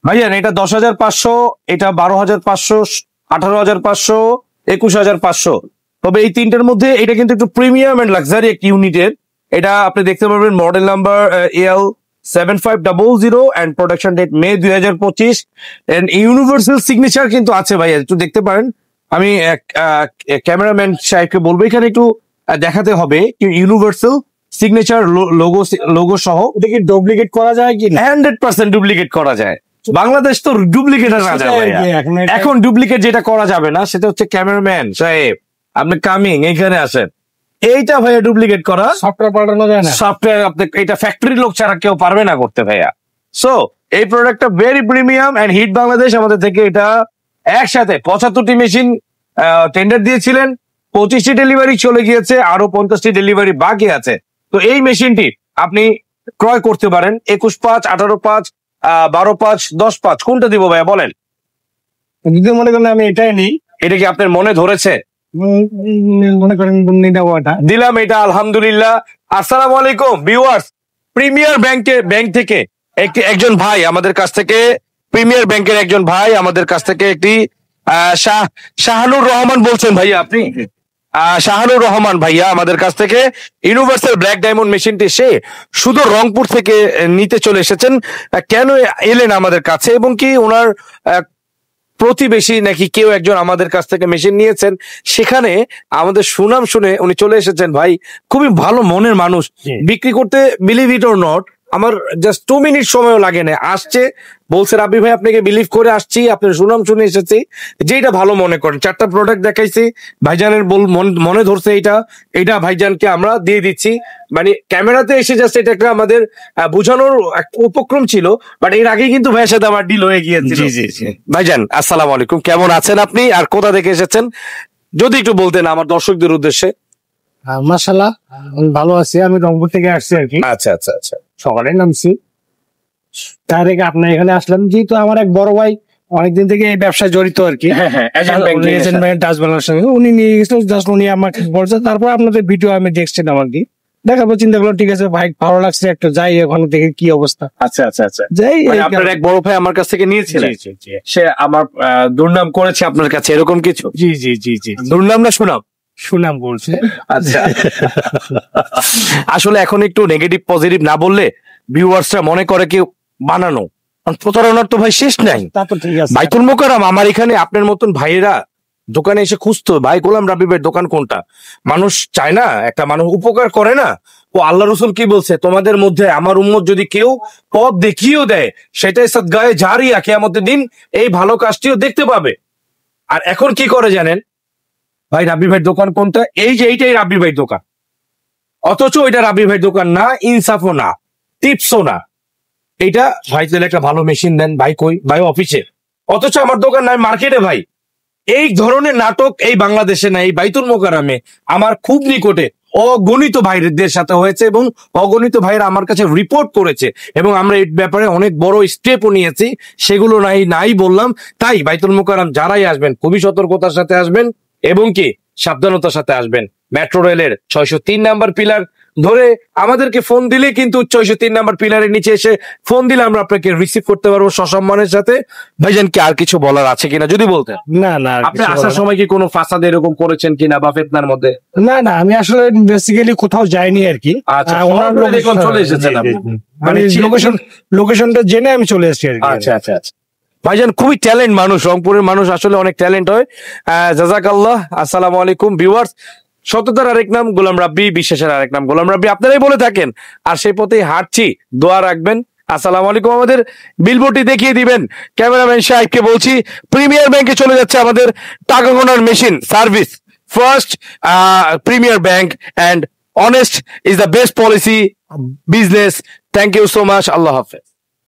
ভাইজান এটা 10,500, এটা 12,500, 18,500, 21,500। তবে এই তিনটার মধ্যে এটা কিন্তু একটু প্রিমিয়াম এন্ড লাক্সারি এক ইউনিটের। এটা আপনি দেখতে পারবেন model number AL7500 and production date May 2025 and universal signature কিন্তু আছে ভাইয়া, একটু দেখতে পারেন। আমি ক্যামেরাম্যান সাহেবকে বলবো এখানে একটু দেখাতে হবে ইউনিভার্সাল সিগনেচার লোগো সহ। এটা কি ডুপ্লিকেট করা যায় কি? 100% ডুপ্লিকেট করা যায়। বাংলাদেশ তো ডুপ্লিকেট না যায়, এখন ডুপ্লিকেট যেটা করা যাবে না সেটা হচ্ছে ক্যামেরাম্যান সাহেব আপনি কামিং এখানে আসেন, এইটা ভাইয়া ডুপ্লিকেট করা সফটওয়্যার পাল্টানো যায় না। সফটওয়্যার আপনি এটা ফ্যাক্টরি লোক ছাড়া কেউ পারবে না করতে ভাইয়া। সো এই প্রোডাক্টটা very premium and hit Bangladesh আমাদের থেকে এটা একসাথে 75টি মেশিন টেন্ডার দিয়েছিলেন, 25টি ডেলিভারি চলে গিয়েছে, আরো 50টি ডেলিভারি বাকি আছে। তো এই মেশিনটি আপনি ক্রয় করতে পারেন 21,500, 18,500, 12,500, 10,500, কোনটা দিব ভাইয়া বলেন? যদি মনে করেন আমি এটাই নিই। এটা কি আপনার মনে ধরেছে? মনে করেন দিলাম এটা, আলহামদুলিল্লাহ। আসসালামু আলাইকুম ভিউয়ার্স, প্রিমিয়ার ব্যাংক থেকে একজন ভাই আমাদের কাছ থেকে, প্রিমিয়ার ব্যাংকের একজন ভাই আমাদের কাছ থেকে একটি শাহানুর রহমান বলছেন ভাইয়া আপনি? শাহানুর রহমান ভাইয়া আমাদের কাছ থেকে ইউনিভার্সাল ব্ল্যাক ডায়মন্ড মেশিনটি সে শুধু রংপুর থেকে নিতে চলে এসেছেন। কেন এলেন আমাদের কাছে এবং কি ওনার প্রতিবেশী নাকি কেউ একজন আমাদের কাছ থেকে মেশিন নিয়েছেন, সেখানে আমাদের সুনাম শুনে উনি চলে এসেছেন। ভাই খুবই ভালো মনের মানুষ, বিক্রি করতে বিলিভ ইট অর নট আমার জাস্ট 2 মিনিট সময়ও লাগে না, আসছে বলছে রাব্বি ভাই আপনাকে বিলিভ করে আসছি, আপনার সুনাম শুনে এসেছি, যেটা ভালো মনে করেন। 4টা প্রোডাক্ট দেখাইছি, ভাইজানের মনে ধরছে এটা ভাইজানকে আমরা দিয়ে দিচ্ছি। মানে ক্যামেরাতে এসে জাস্ট এটা একটা আমাদের বোঝানোর একটা উপক্রম ছিল, বাট এর আগে কিন্তু ভাইয়ের সাথে আমার ডিল হয়ে গিয়েছিল। ভাইজান আসসালামু আলাইকুম, কেমন আছেন আপনি আর কোথা থেকে এসেছেন যদি একটু বলতেন আমার দর্শকদের উদ্দেশ্যে? মাশাআল্লাহ ভালো আছি, আমি রংপুর থেকে আসছি আর কি। আচ্ছা আচ্ছা আচ্ছা, সকালে নামছি, তার আগে আপনার এখানে আসলাম যেহেতু আমার এক বড় ভাই অনেকদিন থেকে এই ব্যবসায় জড়িত আর কি। উনি নিয়ে গেছিল, জাস্ট উনি আমাকে বলছে, তারপর আপনাদের ভিডিও আমি দেখছিলাম আর কি, দেখাবো চিন্তা করলাম ঠিক আছে ভাই ভালো লাগছে একটা যাই ওখানে দেখে কি অবস্থা। আচ্ছা আচ্ছা আচ্ছা, যাই আপনার এক বড় ভাই আমার কাছ থেকে নিয়েছিলেন, সে আমার দুর্নাম করেছে আপনার কাছে এরকম কিছু? জি জি জি জি, দুর্নাম না সুনাম? সুনাম বলছে। আচ্ছা আসলে এখন একটু নেগেটিভ পজিটিভ না বললে ভিউয়ার্সরা মনে করে কেউ বানানো, প্রতারণার তো ভাই শেষ নাই। তা তো ঠিক আছে, বাইতুল মোকাররম আমার এখানে আপনার মতন ভাইয়েরা দোকানে এসে খুঁজতো ভাই গোলাম রাব্বি ভাইয়ের দোকান কোনটা। মানুষ চায় না, একটা মানুষ উপকার করে না, ও আল্লাহ রসুল কি বলছে, তোমাদের মধ্যে আমার উম্মত যদি কেউ পথ দেখিয়েও দেয় সেটাই সাদগায়ে জারিয়া, কিয়ামতের দিন এই ভালো কাজটিও দেখতে পাবে। আর এখন কি করে জানেন ভাই, রাব্বি ভাইয়ের দোকান কোনটা, এই যে এইটাই রাব্বি ভাইয়ের দোকান, অথচ এটা রাব্বি ভাইয়ের দোকান না, ইনসাফও না, টিপসও না। এইটা ভাই তাহলে একটা ভালো মেশিন দেন, ভাই কই, ভাই অফিসে, অথচ আমার দোকান নাই মার্কেটে। ভাই এই ধরনের নাটক এই বাংলাদেশে নাই, এই বাইতুল মোকাররমে আমার খুব নিকটে অগণিত ভাইদের সাথে হয়েছে এবং অগণিত ভাইরা আমার কাছে রিপোর্ট করেছে এবং আমরা এই ব্যাপারে অনেক বড় স্টেপও নিয়েছি, সেগুলো নাই বললাম। তাই বাইতুল মোকাররম যারাই আসবেন খুবই সতর্কতার সাথে আসবেন এবং কি সাবধানতার সাথে আসবেন। মেট্রো রেলের 603 নাম্বার পিলার ধরে আমাদেরকে ফোন দিলে কিন্তু 603 নাম্বার পিলারের নিচে এসে ফোন দিলে আমরা আপনাকে রিসিভ করতে পারবো সসম্মানের সাথে। ভাইজান কি আর কিছু বলার আছে কিনা যদি বলতেন? না না, আপনি আসার সময় কি কোনো ফাসাদ এরকম করেছেন কিনা বা ফিতনার মধ্যে? না না, আমি আসলে বেসিক্যালি কোথাও যাইনি আর কি। আচ্ছা, ওনার লোকেশন চলে এসেছেন আপনি, মানে লোকেশনটা জেনে আমি চলে এসেছি আর কি। আচ্ছা আচ্ছা আচ্ছা, ভাইজান খুবই ট্যালেন্ট মানুষ, রংপুরের মানুষ আসলে অনেক ট্যালেন্ট হয়। জাযাকাল্লাহ। আসসালামু আলাইকুম ভিউয়ার্স, সততার আরেক নাম গোলাম রাব্বি, বিশ্বাসের আরেক নাম গোলাম রাব্বি, আপনারাই বলে থাকেন আর সেই পথেই হাঁটছি, দোয়া রাখবেন। আসসালামু আলাইকুম। আমাদের বিলবোর্ডটি দেখিয়ে দিবেন, ক্যামেরাম্যান সাহেবকে বলছি। প্রিমিয়ার ব্যাংকে চলে যাচ্ছে আমাদের টাকা গোনার machine service, first premier bank and honest is the best policy business. Thank you so much, আল্লাহ হাফেজ।